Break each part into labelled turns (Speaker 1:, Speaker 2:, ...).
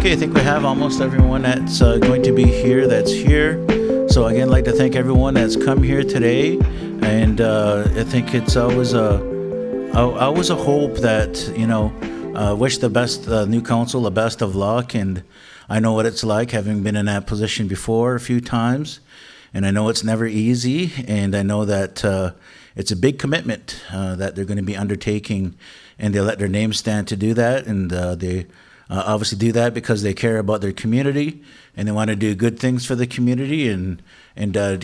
Speaker 1: Okay, I think we have almost everyone that's going to be here that's here. So again, I'd like to thank everyone that's come here today. And I think it's always a hope that, wish the best new council the best of luck. And I know what it's like, having been in that position before a few times. And I know it's never easy. And I know that it's a big commitment that they're going to be undertaking. And they let their name stand to do that. And they obviously do that because they care about their community and they want to do good things for the community and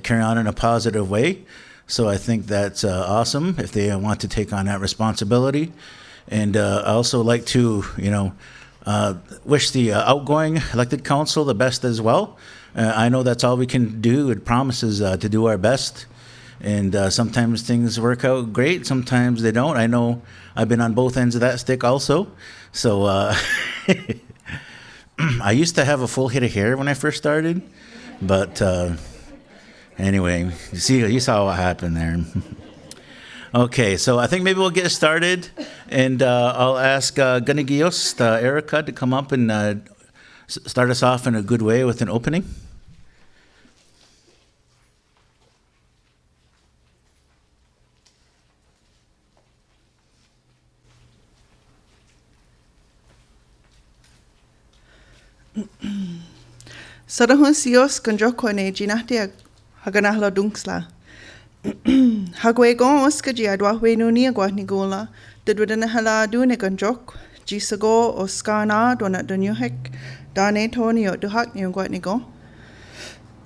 Speaker 1: carry on in a positive way. So I think that's awesome if they want to take on that responsibility. And I also like to, wish the outgoing elected council the best as well. I know that's all we can do. It promises to do our best. And sometimes things work out great, sometimes they don't. I know I've been on both ends of that stick also. So I used to have a full head of hair when I first started, but anyway, you saw what happened there. Okay, so I think maybe we'll get started, and I'll ask Ganigios, Erica, to come up and start us off in a good way with an opening.
Speaker 2: Sarahun sios konjoko ne jinahtia haganahla dunksla. Hagwegon oskaji adwa wenuni agwa nigola, dudwadana hala dune konjok, jisago oskana dona dunyuhek, dane tonio duhak nyungwa nigo.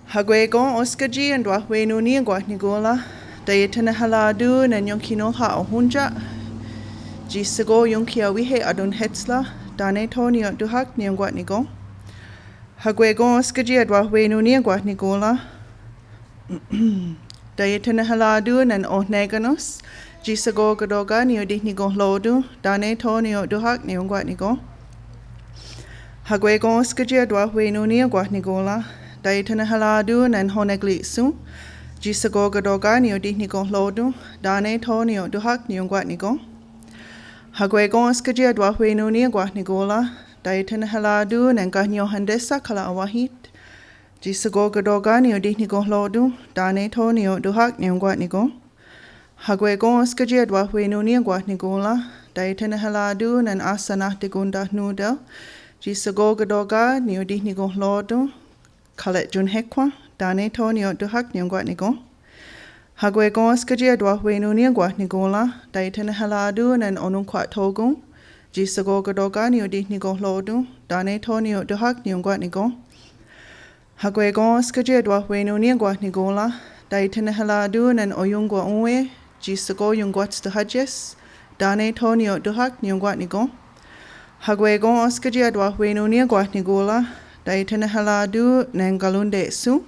Speaker 2: Hagwegon oskaji andwa wenuni agwa nigola, dayetana hala dune nyunkino ha ohunja, jisago yunkia wihe adun hetsla, dane tonio duhak nyungwa nigo. Hagwegon oskaji adwa wenuni agwa nigola, dayetana haladu nan ohneganos, jisago gadoga ni odihnigo lodu, dane tonio duhak ni ungwatnigo. Hagwegon oskaji adwa wenuni agwa nigola, dayetana haladu nan honeglitsu, jisago gadoga ni odihnigo lodu, dane tonio duhak ni ungwatnigo. Hagwegon oskaji adwa wenuni agwa nigola, dayetana haladu nan gahnyo handesa kala awahit, jisago gadoga ni odihnigo lodu, dane tonio duhak ni ungwatnigo. Hagwegon oskaji adwa wenuni agwatnigola, dayetana haladu nan asanah digunda nuda, jisago gadoga ni odihnigo lodu, kalet junhekwa, dane tonio duhak ni ungwatnigo. Hagwegon oskaji adwa wenuni agwatnigola, dayetana haladu nan onunkwa togun, jisago gadoga ni odihnigo lodu, dane tonio duhak ni ungwatnigo. Hagwegon oskaji adwa wenuni agwatnigola, dayetana haladu nan oyungwa unwe, jisago yungwats duhajes, dane tonio duhak ni ungwatnigo. Hagwegon oskaji adwa wenuni agwatnigola, dayetana haladu nan galunde su,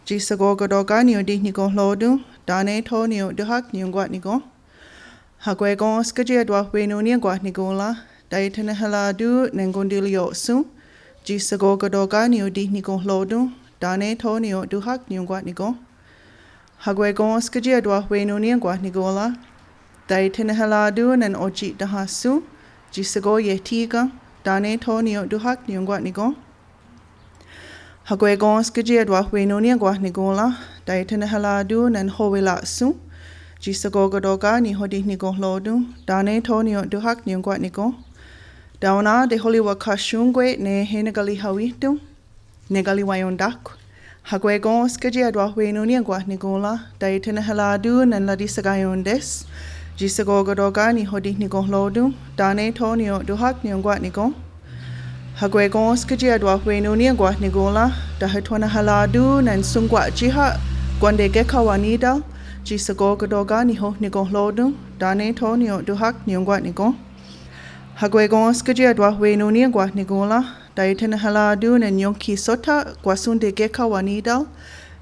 Speaker 2: jisago gadoga ni odihnigo lodu, dane tonio duhak ni ungwatnigo. Hagwegon oskaji adwa wenuni agwatnigola, dayetana haladu nan gundilio su, jisago gadoga ni odihnigo lodu, dane tonio duhak ni ungwatnigo. Hagwegon oskaji adwa wenuni agwatnigola, dayetana haladu nan ojit dahasu, jisago yetiga, dane tonio duhak ni ungwatnigo. Hagwegon oskaji adwa wenuni agwatnigola, dayetana haladu nan howilatsu, jisago gadoga ni hodihnigo lodu, dane tonio duhak ni ungwatnigo. Dauna de holiwa kashungwe ne henagali hawitu, negali wayondaku. Hagwegon oskaji adwa wenuni agwatnigola, dayetana haladu nan ladisagayondes, jisago gadoga ni hodihnigo lodu, dane tonio duhak ni ungwatnigo. Hagwegon oskaji adwa wenuni agwatnigola, dahetwana haladu nan sungwa jiha, gwande geka wanida, jisago gadoga ni hohnigo lodu, dane tonio duhak ni ungwatnigo. Hagwegon oskaji adwa wenuni agwatnigola, dayetana haladu nan yonki sota gwasunde geka wanidal,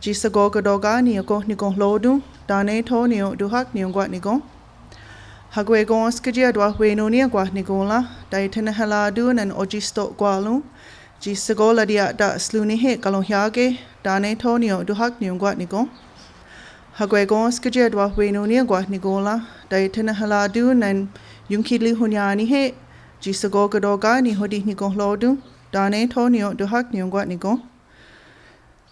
Speaker 2: jisago gadoga ni agohnigo lodu, dane tonio duhak ni ungwatnigo. Hagwegon oskaji adwa wenuni agwatnigola, dayetana haladu nan ojisto gwalu, jisago ladia da slunihe galonhyage, dane tonio duhak ni ungwatnigo. Hagwegon oskaji adwa wenuni agwatnigola, dayetana haladu nan yunkili hunyanihe, jisago gadoga ni hodihnigo lodu, dane tonio du hak nion guat nigo.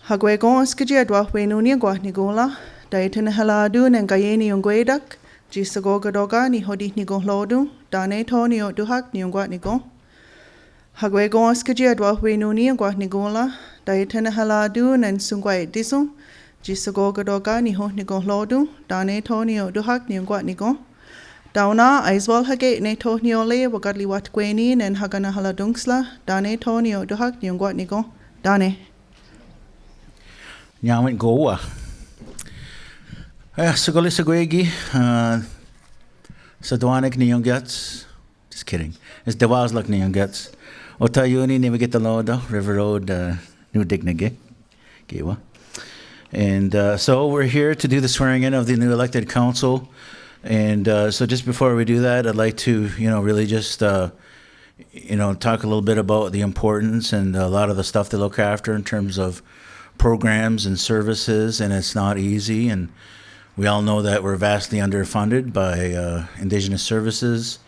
Speaker 2: Hagwe gon skijia dwa wenuni guat nigola, daitene haladu nen gayeni yon guedak, jisago gadoga ni hodi nigo lodu, dane tonio du hak nion guat nigo. Hagwe gon skijia dwa wenuni guat nigola, daitene haladu nen sungwai disu, jisago gadoga ni hodi nigo lodu, dane tonio du hak nion guat nigo. Dauna aizwal hage ne tonio le wagadli wat gweni nen hagana haladungsla, dane tonio du hak nion guat nigo, dane.
Speaker 1: Nyawin goa. Sagoli sagwegi. Sadwanik ni yung gets. Just kidding. It's Dewazlak ni yung gets. Otayuni ni get the loda, River Road, New Dignage. Giwa. And so we're here to do the swearing in of the new elected council. And so just before we do that, I'd like to, really just, talk a little bit about the importance and a lot of the stuff they look after in terms of programs and services, and it's not easy. And we all know that we're vastly underfunded by Indigenous Services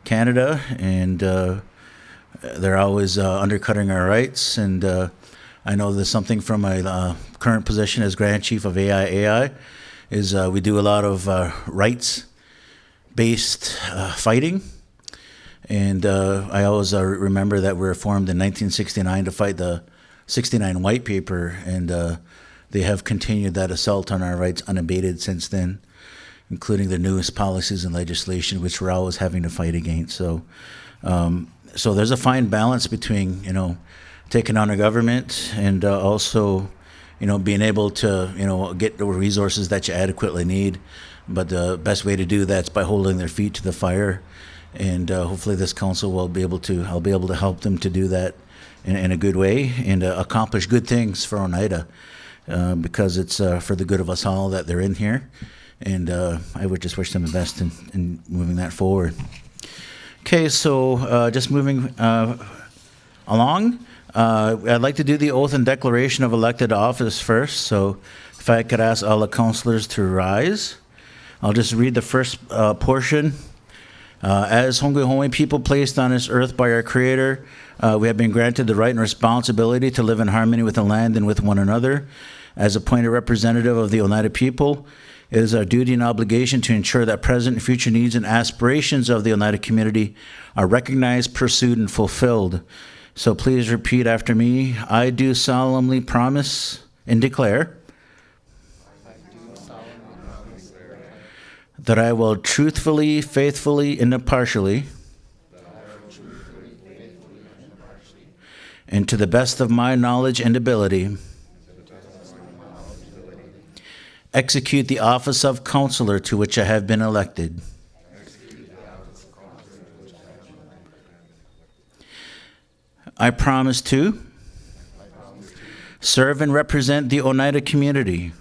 Speaker 1: Canada, and they're always undercutting our rights. And I know there's something from my current position as Grand Chief of AIAI is we do a lot of rights-based fighting. And I always remember that we were formed in 1969 to fight the 69 white paper, and they have continued that assault on our rights unabated since then, including the newest policies and legislation, which we're always having to fight against. So there's a fine balance between, taking on a government and also, being able to, get the resources that you adequately need. But the best way to do that is by holding their feet to the fire. And hopefully this council will be able to, I'll be able to help them to do that in a good way and accomplish good things for Oneida, because it's for the good of us all that they're in here. And I would just wish them the best in moving that forward. Okay, so just moving along, I'd like to do the oath and declaration of elected office first. So if I could ask all the councilors to rise. I'll just read the first portion. As Hongwe people placed on this earth by our Creator, we have been granted the right and responsibility to live in harmony with the land and with one another. As appointed representative of the Oneida people, it is our duty and obligation to ensure that present and future needs and aspirations of the Oneida community are recognized, pursued, and fulfilled. So please repeat after me. I do solemnly promise and declare that I will truthfully, faithfully, and impartially, and to the best of my knowledge and ability, execute the office of councillor to which I have been elected. I promise to serve and represent the Oneida community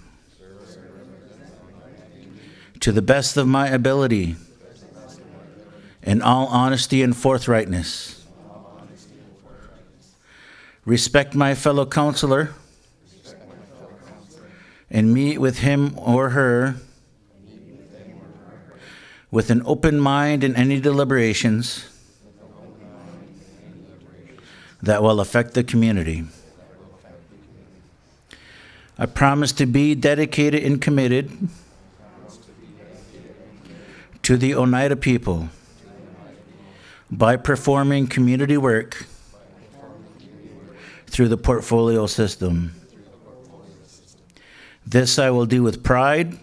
Speaker 1: to the best of my ability, in all honesty and forthrightness. Respect my fellow councillor and meet with him or her with an open mind in any deliberations that will affect the community. I promise to be dedicated and committed to the Oneida people by performing community work through the portfolio system. This I will do with pride,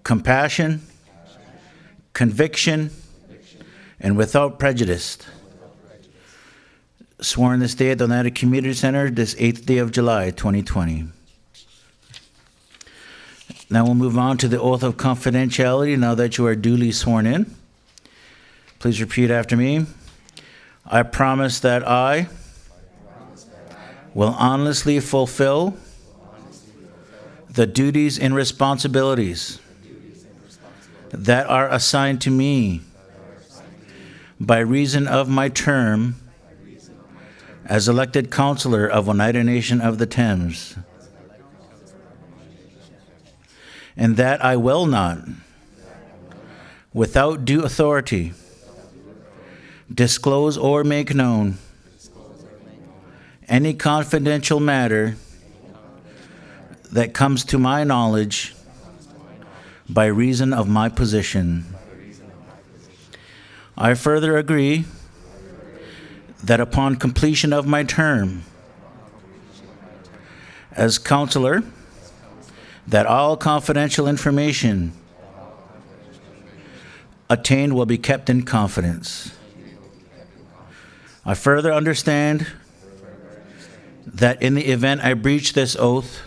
Speaker 1: compassion, conviction, and without prejudice. Sworn this day at the Oneida Community Center, this 8th day of July, 2020. Now we'll move on to the oath of confidentiality now that you are duly sworn in. Please repeat after me. I promise that I will honestly fulfill the duties and responsibilities that are assigned to me by reason of my term as elected councillor of Oneida Nation of the Thames, and that I will not, without due authority, disclose or make known any confidential matter that comes to my knowledge by reason of my position. I further agree that upon completion of my term as counselor, that all confidential information attained will be kept in confidence. I further understand that in the event I breach this oath,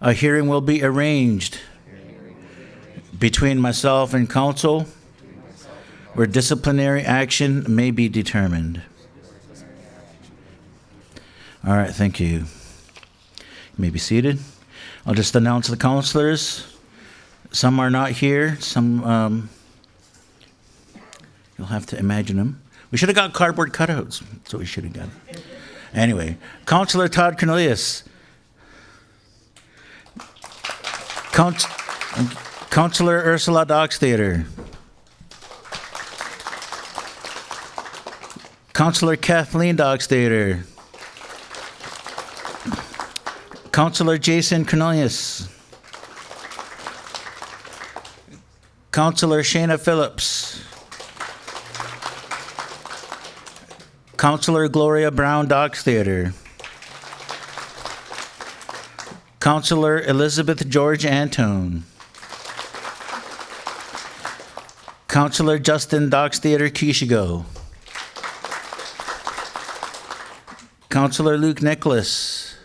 Speaker 1: a hearing will be arranged between myself and counsel where disciplinary action may be determined. All right, thank you. You may be seated. I'll just announce the counselors. Some are not here. Some, you'll have to imagine them. We should have got cardboard cutouts. That's what we should have done. Anyway, Counselor Todd Cornelius. Counselor Ursula Dockstader. Counselor Kathleen Dockstader. Counselor Jason Cornelius. Counselor Shayna Phillips. Counselor Gloria Brown Dockstader. Counselor Elizabeth George Antone. Counselor Justin Dockstader Kishigo. Counselor Luke Nicholas.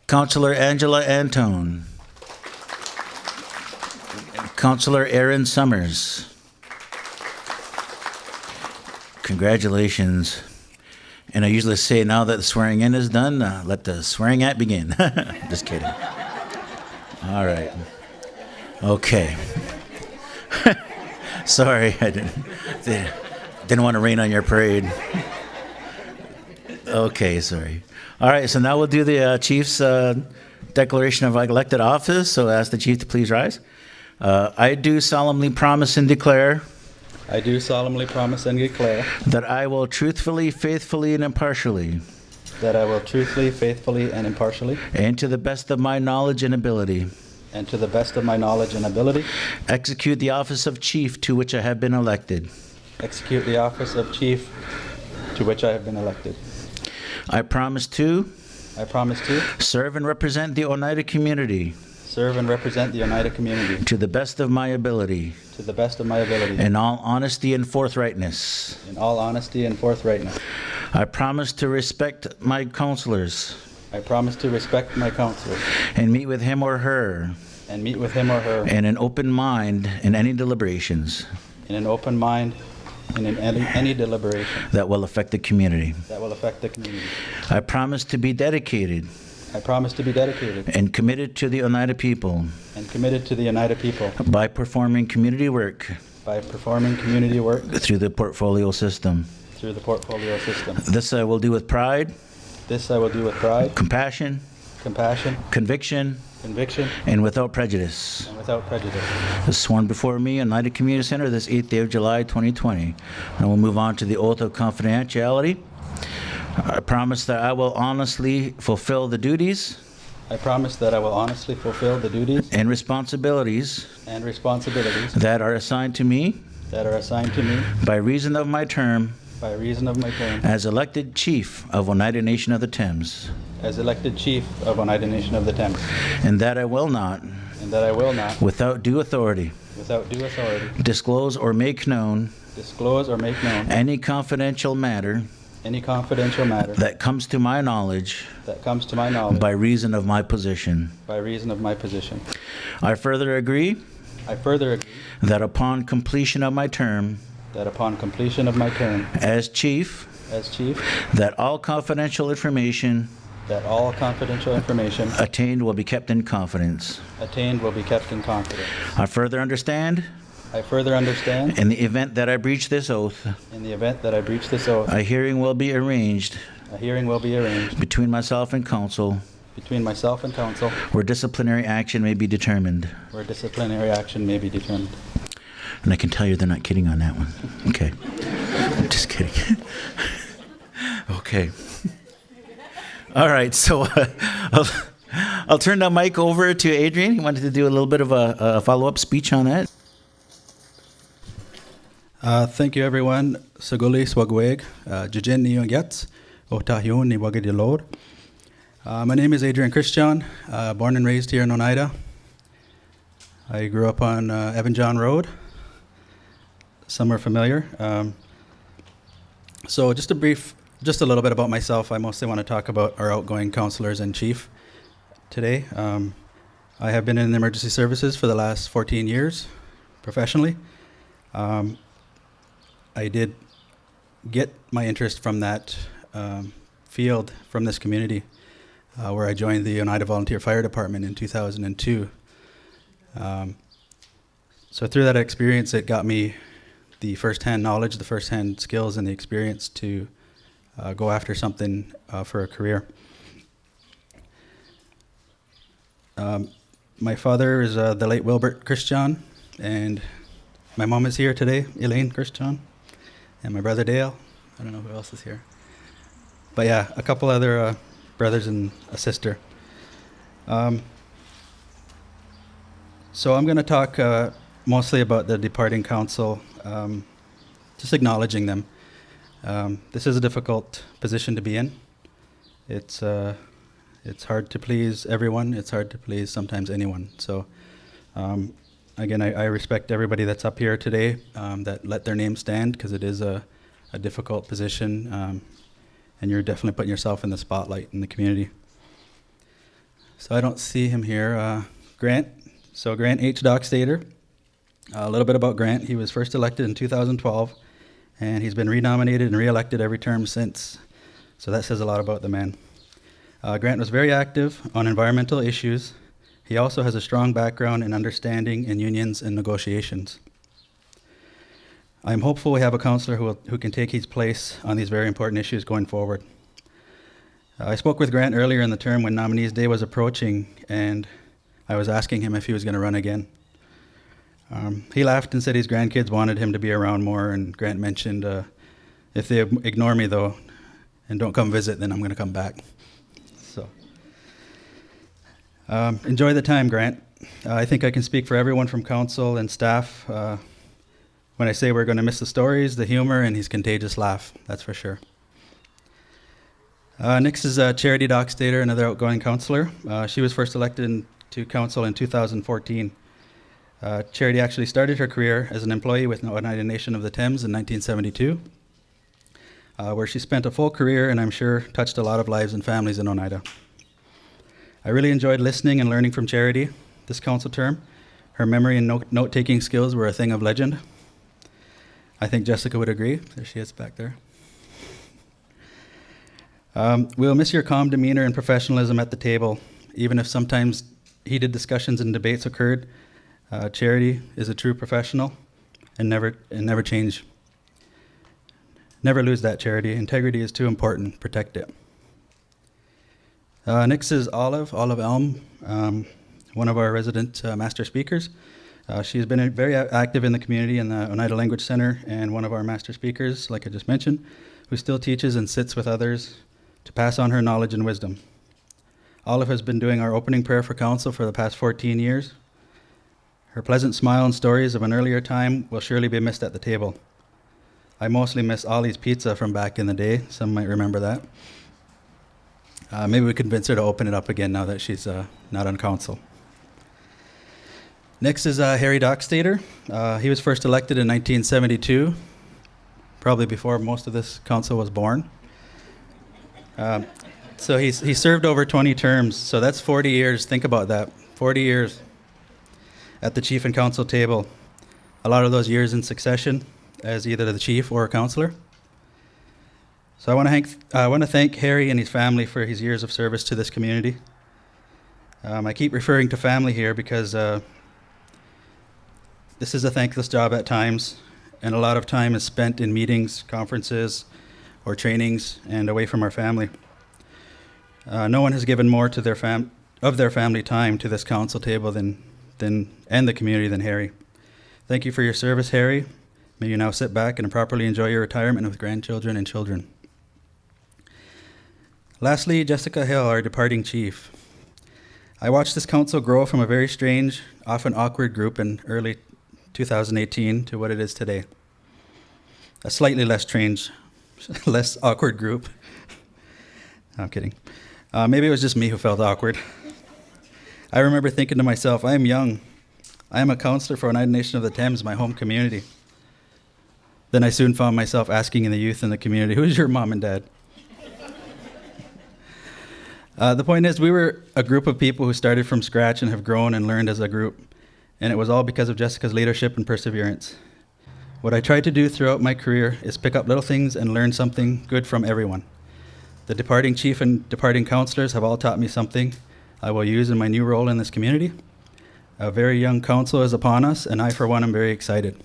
Speaker 1: Counselor Angela Antone. Counselor Aaron Summers. Congratulations. And I usually say, now that the swearing in is done, let the swearing at begin. Just kidding. All right. Okay. Sorry, I didn't want to rain on your parade. Okay, sorry. All right, so now we'll do the Chief's declaration of elected office. So I ask the Chief to please rise. I do solemnly promise and declare
Speaker 3: I do solemnly promise and declare
Speaker 1: that I will truthfully, faithfully, and impartially,
Speaker 3: that I will truthfully, faithfully, and impartially,
Speaker 1: and to the best of my knowledge and ability,
Speaker 3: and to the best of my knowledge and ability,
Speaker 1: execute the office of Chief to which I have been elected.
Speaker 3: execute the office of Chief to which I have been elected.
Speaker 1: I promise to
Speaker 3: I promise to
Speaker 1: serve and represent the Oneida community
Speaker 3: serve and represent the Oneida community
Speaker 1: to the best of my ability,
Speaker 3: to the best of my ability,
Speaker 1: in all honesty and forthrightness.
Speaker 3: in all honesty and forthrightness.
Speaker 1: I promise to respect my counselors
Speaker 3: I promise to respect my counselors
Speaker 1: and meet with him or her
Speaker 3: and meet with him or her
Speaker 1: in an open mind in any deliberations
Speaker 3: in an open mind and in any deliberation
Speaker 1: that will affect the community.
Speaker 3: that will affect the community.
Speaker 1: I promise to be dedicated
Speaker 3: I promise to be dedicated
Speaker 1: and committed to the Oneida people
Speaker 3: and committed to the Oneida people
Speaker 1: by performing community work
Speaker 3: by performing community work
Speaker 1: through the portfolio system.
Speaker 3: through the portfolio system.
Speaker 1: This I will do with pride,
Speaker 3: This I will do with pride,
Speaker 1: compassion,
Speaker 3: compassion,
Speaker 1: conviction,
Speaker 3: conviction,
Speaker 1: and without prejudice.
Speaker 3: and without prejudice.
Speaker 1: Is sworn before me in Oneida Community Center this 8th day of July 2020. And we'll move on to the oath of confidentiality. I promise that I will honestly fulfill the duties
Speaker 3: I promise that I will honestly fulfill the duties
Speaker 1: and responsibilities
Speaker 3: and responsibilities
Speaker 1: that are assigned to me
Speaker 3: that are assigned to me
Speaker 1: by reason of my term
Speaker 3: by reason of my term
Speaker 1: as elected Chief of Oneida Nation of the Thames,
Speaker 3: as elected Chief of Oneida Nation of the Thames,
Speaker 1: and that I will not,
Speaker 3: and that I will not,
Speaker 1: without due authority,
Speaker 3: without due authority,
Speaker 1: disclose or make known
Speaker 3: disclose or make known
Speaker 1: any confidential matter
Speaker 3: any confidential matter
Speaker 1: that comes to my knowledge
Speaker 3: that comes to my knowledge
Speaker 1: by reason of my position.
Speaker 3: by reason of my position.
Speaker 1: I further agree
Speaker 3: I further agree
Speaker 1: that upon completion of my term
Speaker 3: that upon completion of my term
Speaker 1: as Chief,
Speaker 3: as Chief,
Speaker 1: that all confidential information
Speaker 3: that all confidential information
Speaker 1: attained will be kept in confidence.
Speaker 3: attained will be kept in confidence.
Speaker 1: I further understand,
Speaker 3: I further understand,
Speaker 1: in the event that I breach this oath,
Speaker 3: in the event that I breach this oath,
Speaker 1: a hearing will be arranged
Speaker 3: a hearing will be arranged
Speaker 1: between myself and counsel
Speaker 3: between myself and counsel
Speaker 1: where disciplinary action may be determined.
Speaker 3: where disciplinary action may be determined.
Speaker 1: And I can tell you they're not kidding on that one. Okay. Just kidding. Okay. All right, so I'll turn the mic over to Adrian. He wanted to do a little bit of a follow-up speech on that.
Speaker 4: Thank you, everyone. Saguli swagweg, jujin ni yats, otahyun ni wagadi. My name is Adrian Christian, born and raised here in Oneida. I grew up on Evan John Road. Some are familiar. So just a little bit about myself. I mostly want to talk about our outgoing counselors and chief today. I have been in the emergency services for the last 14 years, professionally. I did get my interest from that field, from this community, where I joined the Oneida Volunteer Fire Department in 2002. So through that experience, it got me the first-hand knowledge, the first-hand skills, and the experience to go after something for a career. My father is the late Wilbert Christian, and my mom is here today, Elaine Christian, and my brother Dale. I don't know who else is here. But yeah, a couple other brothers and a sister. So I'm going to talk mostly about the departing council, just acknowledging them. This is a difficult position to be in. It's hard to please everyone. It's hard to please sometimes anyone. So again, I respect everybody that's up here today that let their name stand, because it is a difficult position, and you're definitely putting yourself in the spotlight in the community. So I don't see him here. Grant. So Grant H. Dockstader. A little bit about Grant. He was first elected in 2012, and he's been renominated and reelected every term since. So that says a lot about the man. Grant was very active on environmental issues. He also has a strong background in understanding in unions and negotiations. I'm hopeful we have a counselor who can take his place on these very important issues going forward. I spoke with Grant earlier in the term when Nominees Day was approaching, and I was asking him if he was going to run again. He laughed and said his grandkids wanted him to be around more, and Grant mentioned, if they ignore me though and don't come visit, then I'm going to come back. So enjoy the time, Grant. I think I can speak for everyone from council and staff when I say we're going to miss the stories, the humor, and his contagious laugh, that's for sure. Next is Charity Dockstader, another outgoing councillor. She was first elected to council in 2014. Charity actually started her career as an employee with Oneida Nation of the Thames in 1972, where she spent a full career and I'm sure touched a lot of lives and families in Oneida. I really enjoyed listening and learning from Charity this council term. Her memory and note-taking skills were a thing of legend. I think Jessica would agree. There she is back there. We'll miss your calm demeanor and professionalism at the table, even if sometimes heated discussions and debates occurred. Charity is a true professional and never change. Never lose that, Charity. Integrity is too important. Protect it. Next is Olive Elm, one of our resident master speakers. She's been very active in the community in the Oneida Language Center, and one of our master speakers, like I just mentioned, who still teaches and sits with others to pass on her knowledge and wisdom. Olive has been doing our opening prayer for council for the past 14 years. Her pleasant smile and stories of an earlier time will surely be missed at the table. I mostly miss Ollie's Pizza from back in the day. Some might remember that. Maybe we could convince her to open it up again now that she's not on council. Next is Harry Dockstader. He was first elected in 1972, probably before most of this council was born. So he served over 20 terms, so that's 40 years. Think about that, 40 years at the chief and council table. A lot of those years in succession as either the chief or a councillor. So I want to thank Harry and his family for his years of service to this community. I keep referring to family here because this is a thankless job at times, and a lot of time is spent in meetings, conferences, or trainings, and away from our family. No one has given more to their family time to this council table and the community than Harry. Thank you for your service, Harry. May you now sit back and properly enjoy your retirement with grandchildren and children. Lastly, Jessica Hill, our departing chief. I watched this council grow from a very strange, often awkward group in early 2018 to what it is today. A slightly less strange, less awkward group. I'm kidding. Maybe it was just me who felt awkward. I remember thinking to myself, I am young. I am a counselor for Oneida Nation of the Thames, my home community. Then I soon found myself asking the youth in the community, who's your mom and dad? The point is, we were a group of people who started from scratch and have grown and learned as a group. And it was all because of Jessica's leadership and perseverance. What I tried to do throughout my career is pick up little things and learn something good from everyone. The departing chief and departing counselors have all taught me something I will use in my new role in this community. A very young council is upon us, and I, for one, am very excited.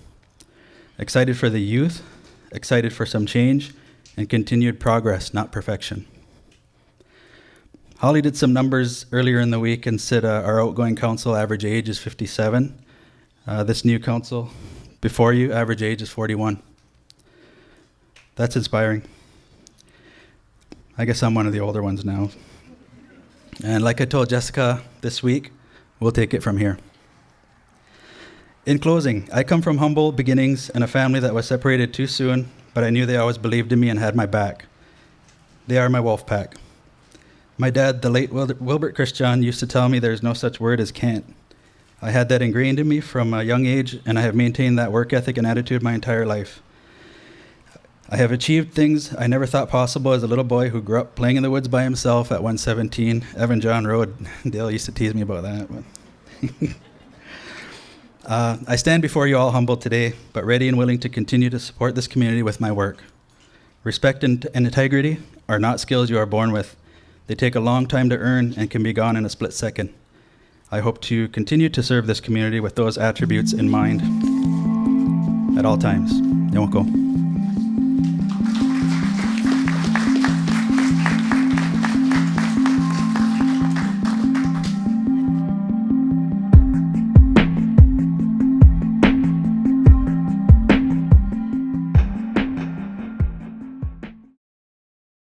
Speaker 4: Excited for the youth, excited for some change, and continued progress, not perfection. Holly did some numbers earlier in the week and said our outgoing council average age is 57. This new council before you, average age is 41. That's inspiring. I guess I'm one of the older ones now. And like I told Jessica this week, we'll take it from here. In closing, I come from humble beginnings and a family that was separated too soon, but I knew they always believed in me and had my back. They are my wolf pack. My dad, the late Wilbert Christian, used to tell me there's no such word as can't. I had that ingrained in me from a young age, and I have maintained that work ethic and attitude my entire life. I have achieved things I never thought possible as a little boy who grew up playing in the woods by himself at 117 Evan John Road. Dale used to tease me about that. But I stand before you all humbled today, but ready and willing to continue to support this community with my work. Respect and integrity are not skills you are born with. They take a long time to earn and can be gone in a split second. I hope to continue to serve this community with those attributes in mind at all times. Yonko.